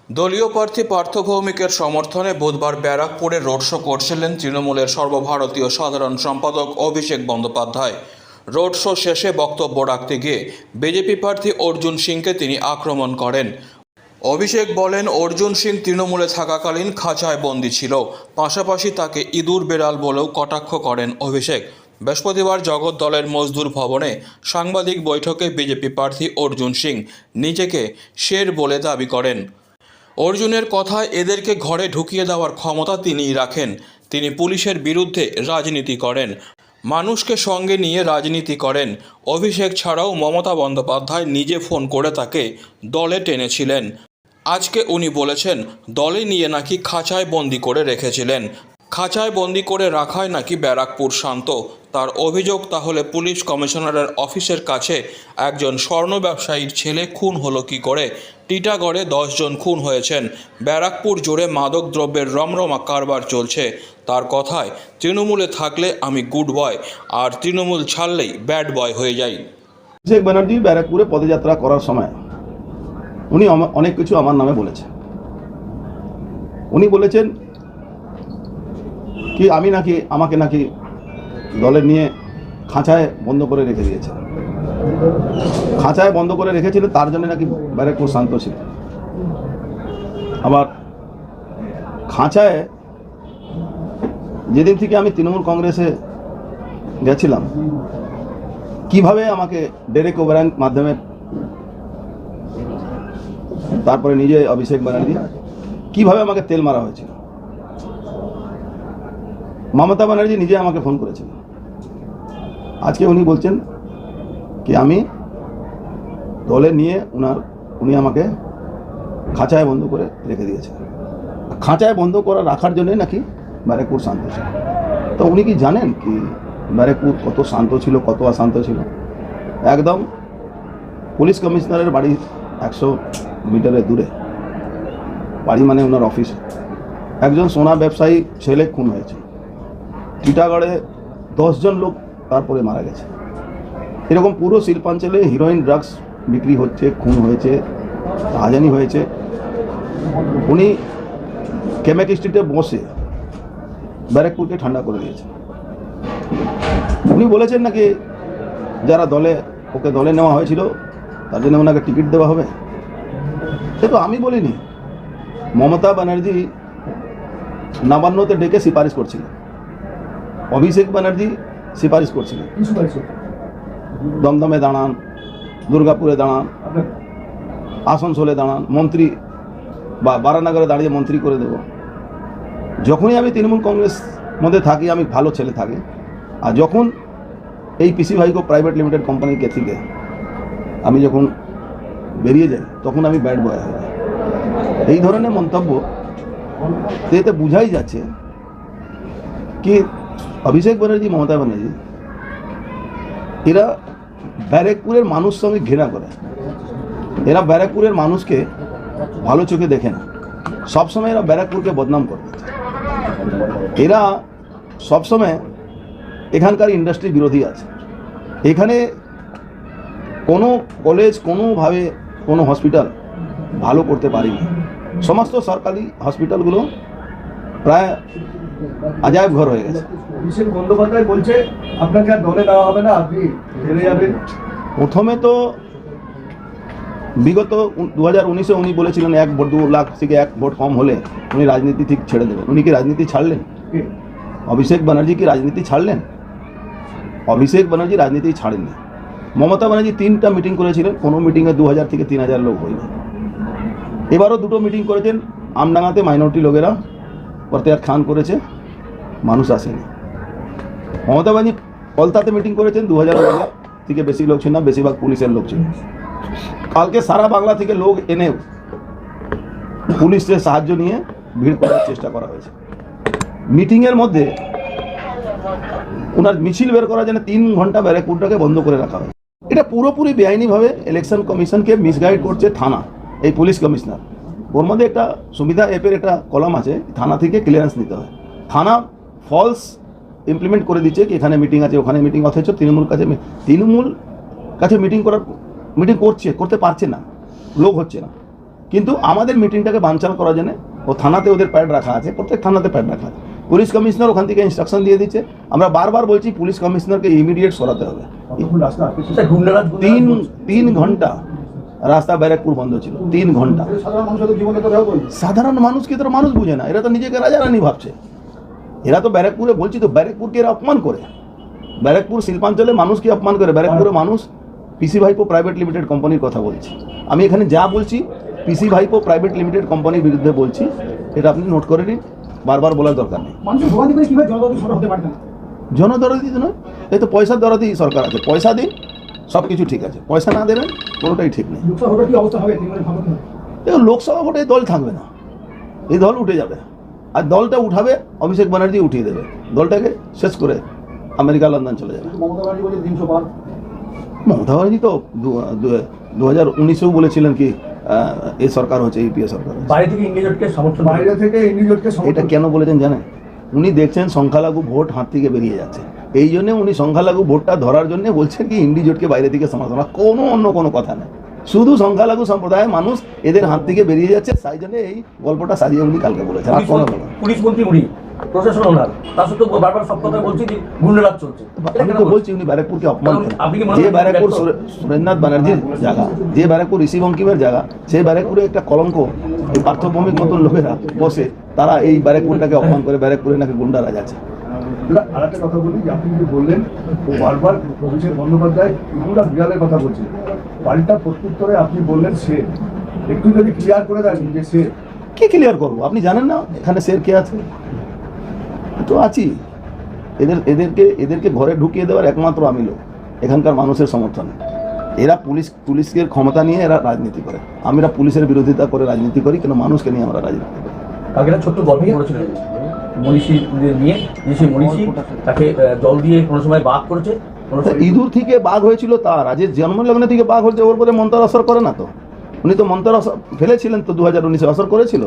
দলীয় প্রার্থী পার্থ ভৌমিকের সমর্থনে বুধবার ব্যারাকপুরে রোড শো করছিলেন তৃণমূলের সর্বভারতীয় সাধারণ সম্পাদক অভিষেক বন্দ্যোপাধ্যায়। রোড শো শেষে বক্তব্য রাখতে গিয়ে বিজেপি প্রার্থী অর্জুন সিংকে তিনি আক্রমণ করেন। অভিষেক বলেন, অর্জুন সিং তৃণমূলে থাকাকালীন খাঁচায় বন্দী ছিল, পাশাপাশি তাকে ইঁদুর বেড়াল বলেও কটাক্ষ করেন অভিষেক। বৃহস্পতিবার জগৎ দলের মজদুর ভবনে সাংবাদিক বৈঠকে বিজেপি প্রার্থী অর্জুন সিং নিজেকে শের বলে দাবি করেন। অর্জুনের কথায় এদেরকে ঘরে ঢুকিয়ে দেওয়ার ক্ষমতা তিনিই রাখেন। তিনি পুলিশের বিরুদ্ধে রাজনীতি করেন, মানুষকে সঙ্গে নিয়ে রাজনীতি করেন। অভিষেক ছাড়াও মমতা বন্দ্যোপাধ্যায় নিজে ফোন করে তাকে দলে টেনেছিলেন। আজকে উনি বলেছেন দলে নিয়ে নাকি খাঁচায় বন্দি করে রেখেছিলেন। খাঁচায় বন্দি করে রাখায় নাকি ব্যারাকপুর শান্ত। তার অভিযোগ, তাহলে পুলিশ কমিশনারের অফিসের কাছে একজন স্বর্ণ ব্যবসায়ীর ছেলে খুন হলো কী করে? টিটাগড়ে 10 জন খুন হয়েছেন। ব্যারাকপুর জুড়ে মাদক দ্রব্যের রমরমা কারবার চলছে। তার কথায়, তৃণমূলে থাকলে আমি গুড বয়, আর তৃণমূল ছাড়লেই ব্যাড বয় হয়ে যাই। অভিষেক ব্যানার্জি ব্যারাকপুরে পদযাত্রা করার সময় উনি অনেক কিছু আমার নামে বলেছেন। উনি বলেছেন কি আমাকে নাকি দলে নিয়ে খাঁচায় বন্ধ করে রেখে দিয়েছে। খাঁচায় বন্ধ করে রেখেছিল, তার জন্য নাকি ব্যারাকপুর শান্ত ছিল। আবার খাঁচায় যেদিন থেকে আমি তৃণমূল কংগ্রেসে গেছিলাম, কিভাবে আমাকে ডেরেক ওবেরয়ের মাধ্যমে, তারপরে নিজে অভিষেক ব্যানার্জি কিভাবে আমাকে তেল মারা হয়েছিল। মমতা ব্যানার্জি নিজে আমাকে ফোন করেছিল। আজকে উনি বলছেন কি আমি দলে নিয়ে উনি আমাকে খাঁচায় বন্ধ করে রেখে দিয়েছেন। খাঁচায় বন্ধ করে রাখার জন্যই নাকি ব্যারাকপুর শান্ত ছিল। তো উনি কি জানেন কি ব্যারাকপুর কত শান্ত ছিল, কত অশান্ত ছিল? একদম পুলিশ কমিশনারের বাড়ি 100 মিটারের দূরে, বাড়ি মানে ওনার অফিস। একজন সোনা ব্যবসায়ী ছেলে খুন হয়েছে। টিটাগড়ে 10 জন লোক তারপরে মারা গেছে। এরকম পুরো শিল্পাঞ্চলে হিরোইন ড্রাগস বিক্রি হচ্ছে, খুন হয়েছে, রাজধানী হয়েছে। উনি কেমেক স্ট্রিটে বসে ব্যারাকপুরকে ঠান্ডা করে দিয়েছেন। উনি বলেছেন নাকি যারা ওকে দলে নেওয়া হয়েছিল তার জন্য ওনাকে টিকিট দেওয়া হবে। সে তো আমি বলিনি, মমতা ব্যানার্জি নবান্নতে ডেকে সুপারিশ করছিলেন। অভিষেক ব্যানার্জি সুপারিশ করছিলেন দমদমে দাঁড়ান, দুর্গাপুরে দাঁড়ান, আসানসোলে দাঁড়ান, মন্ত্রী বা বারানগরে দাঁড়িয়ে মন্ত্রী করে দেব। যখনই আমি তৃণমূল কংগ্রেস মধ্যে থাকি আমি ভালো ছেলে থাকি, আর যখন এই পিসি ভাইকো প্রাইভেট লিমিটেড কোম্পানিকে থেকে আমি যখন বেরিয়ে যাই তখন আমি ব্যাড বয় হয়ে যাই। এই ধরনের মন্তব্য এতে বোঝাই যাচ্ছে কি অভিষেক ব্যানার্জি, মমতা ব্যানার্জি এরা ব্যারাকপুরের মানুষ সঙ্গে ঘৃণা করে। এরা ব্যারাকপুরের মানুষকে ভালো চোখে দেখে না। সবসময় এরা ব্যারাকপুরকে বদনাম করে। এরা সবসময় এখানকার ইন্ডাস্ট্রি বিরোধী আছে। এখানে কোনো কলেজ, কোনোভাবে কোনো হসপিটাল ভালো করতে পারেনি। সমস্ত সরকারি হসপিটালগুলো প্রায় আজাইব ঘর হয়ে গেছে। অভিষেক বন্দ্যোপাধ্যায় বলছে আপনাকে আর দলে দেওয়া হবে না, আপনি জেলে যাবেন। প্রথমে তো বিগত 2019-এ উনি বলেছিলেন 1-2 লাখ থেকে 1 ভোট কম হলে উনি রাজনীতি ঠিক ছেড়ে দেবেন। উনি কি রাজনীতি ছাড়লেন? অভিষেক ব্যানার্জি কি রাজনীতি ছাড়লেন? অভিষেক ব্যানার্জি রাজনীতি ছাড়েননি। মমতা ব্যানার্জি 3টা মিটিং করেছিলেন, কোনো মিটিংয়ে 2000 থেকে 3000 লোক হয়নি। এবারও 2টো মিটিং করেছেন। আমডাঙ্গাতে মাইনরিটি লোকেরা প্রত্যাখ্যান খান করেছে, মানুষ আসেনি। মমতা ব্যানার্জি কলকাতাতে মিটিং করেছেন, 2000 থেকে বেশি লোক ছিল না, বেশিরভাগ পুলিশের লোক ছিল। কালকে সারা বাংলা থেকে লোক এনে পুলিশের সাহায্য নিয়ে ভিড় করার চেষ্টা করা হয়েছে। মিটিংয়ের মধ্যে ওনার মিছিল বের করার জন্য 3 ঘন্টা ব্যারাকপুরটাকে বন্ধ করে রাখা হয়। এটা পুরোপুরি বেআইনিভাবে ইলেকশন কমিশনকে মিসগাইড করছে থানা, এই পুলিশ কমিশনার। ওর মধ্যে একটা সুবিধা অ্যাপের একটা কলম আছে, থানা থেকে ক্লিয়ারেন্স নিতে হয়। থানা ফলস ইমপ্লিমেন্ট করে দিচ্ছে কি এখানে মিটিং আছে, ওখানে মিটিং, অথচ তৃণমূল কাছে মিটিং করতে পারছে না, লোক হচ্ছে না। কিন্তু আমাদের মিটিংটাকে বানচাল করার জন্য ও থানাতে ওদের প্যাড রাখা আছে, প্রত্যেক থানাতে প্যাড রাখা আছে। পুলিশ কমিশনার ওখান থেকে ইনস্ট্রাকশন দিয়ে দিচ্ছে। আমরা বারবার বলছি পুলিশ কমিশনারকে ইমিডিয়েট সরাতে হবে। কতক্ষণ রাস্তা আটকে ছিল? গুন্ডারাজ তিন ঘন্টা রাস্তা ব্যারাকপুর বন্ধ ছিল, 3 ঘন্টা। সাধারণ মানুষের জীবনে তো দেখো সাধারণ মানুষকে তো মানুষ বুঝে না, এরা তো নিজেকে রাজা রানী ভাবছে। এরা তো ব্যারাকপুরে, বলছি তো, ব্যারাকপুরকে এরা অপমান করে। ব্যারাকপুর শিল্পাঞ্চলে মানুষকে অপমান করে। ব্যারাকপুরে মানুষ পিসি ভাইপো প্রাইভেট লিমিটেড কোম্পানির কথা বলছি। আমি এখানে যা বলছি পিসি ভাইপো প্রাইভেট লিমিটেড কোম্পানির বিরুদ্ধে বলছি, এটা আপনি নোট করে নিন, বারবার বলার দরকার নেই। মানুষের ভোগান্তি করে কিভাবে জনগণ সরব হতে পারবে না? জনদরদি নয়, এই তো পয়সার দরদি সরকার আছে। পয়সা দিন, সব কিছু ঠিক আছে। পয়সা না দেবেন কোনোটাই ঠিক নেই। লোকসভা ভোটের কি অবস্থা হবে তৃণমূলের ভাবনা? দেখুন, লোকসভা ভোটে এই দল থাকবে না, এই দল উঠে যাবে। আর দলটা উঠাবে অভিষেক ব্যানার্জি, উঠিয়ে দেবে দলটাকে, শেষ করে আমেরিকা লন্ডন চলে যাবে। মমতা ব্যানার্জি বলে 300 পার। মমতা ব্যানার্জি তো 2019-এও বলেছিলেন কি এই সরকার হচ্ছে ইউপিএ সরকার হচ্ছে। বাইরে থেকে ইংরেজকে সমর্থন বাইরে থেকে ইন্ডিজোটকে এটা কেন বলেছেন জানেন? উনি দেখছেন সংখ্যালঘু ভোট হাত থেকে বেরিয়ে যাচ্ছে, এই জন্য উনি সংখ্যালঘু ভোটটা ধরার জন্য বলছেন কি ইন্ডিজোটকে বাইরে থেকে সমর্থন। কোনো অন্য কোনো কথা নেই, শুধু সংখ্যালঘু সম্প্রদায়ের মানুষ এদের হাত থেকে বেরিয়ে যাচ্ছে, তাই জন্য এই গল্পটা সাজিয়ে উনি কালকে বলেছেন। আর কোনো কথা না। পুলিশ মন্ত্রী উনি, প্রশাসন ওনার, তার সত্ত্বেও বারবার সব কথা বলছি যে গুন্ডারাজ চলছে। এটা আমি কেন তো বলছেন? বলছি উনি ব্যারাকপুরকে অপমান করেন। আপনি কি মনে যে করেন ব্যারাকপুর ব্যর্থ? সুরেন্দ্রনাথ ব্যানার্জির জায়গা, যে ব্যারাকপুর ঋষি বঙ্কিমের জায়গা, সেই ব্যারাকপুরে একটা কলঙ্ক এই পার্থভূমিক মতন লোকেরা বসে, তারা এই ব্যারাকপুরটাকে অপমান করে। ব্যারাকপুরে নাকি গুন্ডারাজ আছে। আর একটা কথা বলি, যে আপনি যদি বললেন ও বারবার অভিষেক বন্দ্যোপাধ্যায় পুরা বিড়ালের কথা বলছিলেন, পাল্টা প্রত্যুত্তরে আপনি বললেন সে। একটু যদি ক্লিয়ার করে দেন যে সে কি ক্লিয়ার করবো? আপনি জানেন না এখানে শের কে আছে? তো আছি। এদেরকে ঘরে ঢুকিয়ে দেওয়ার একমাত্র আমি লোক, এখানকার মানুষের সমর্থনে। এরা পুলিশের ক্ষমতা নিয়ে এরা রাজনীতি করে। আমরা পুলিশের বিরোধিতা করে রাজনীতি করি, কিন্তু মানুষকে নিয়ে আমরা রাজনীতি করি। কালকে একটা ছোট্ট গল্প করেছিলেন মনীষী নিয়ে, যে সেই মনীষী তাকে জল দিয়ে কোনো সময় বাদ করেছে, কোনো সময় ইঁদুর থেকে বাঘ হয়েছিল তার, আজ জন্মলগ্নে থেকে বাঘ হচ্ছে, ওর পরে মন্ত্র আসর করে না তো। উনি তো মন্ত্র আসর ফেলেছিলেন তো 2019-এ আসর করেছিল।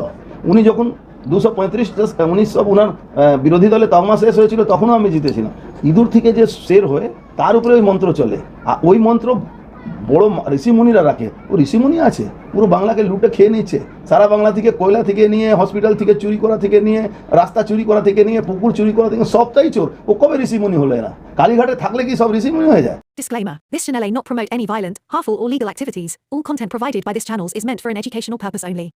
উনি যখন 235-19 ওনার বিরোধী দলে তকমা শেষ হয়েছিল, তখনও আমি জিতেছিলাম। ইঁদুর থেকে যে শের হয়ে তার উপরে ওই মন্ত্র চলে, আর ওই মন্ত্র বড় ঋষিমুনিরা রাখে। ও ঋষিমুনি আছে, পুরো বাংলাকে লুটে খেয়ে নিচ্ছে। সারা বাংলা থেকে কয়লা থেকে নিয়ে, হসপিটাল থেকে চুরি করা থেকে নিয়ে, রাস্তা চুরি করা থেকে নিয়ে, পুকুর চুরি করা থেকে, সবটাই চোর। ও কবে ঋষিমুনি হলো? এরা কালীঘাটে থাকলে কি সব ঋষিমুনি হয়ে যায়? Disclaimer. This channel may not promote any violent, harmful or legal activities. All content provided by this channel is meant for an educational purpose only.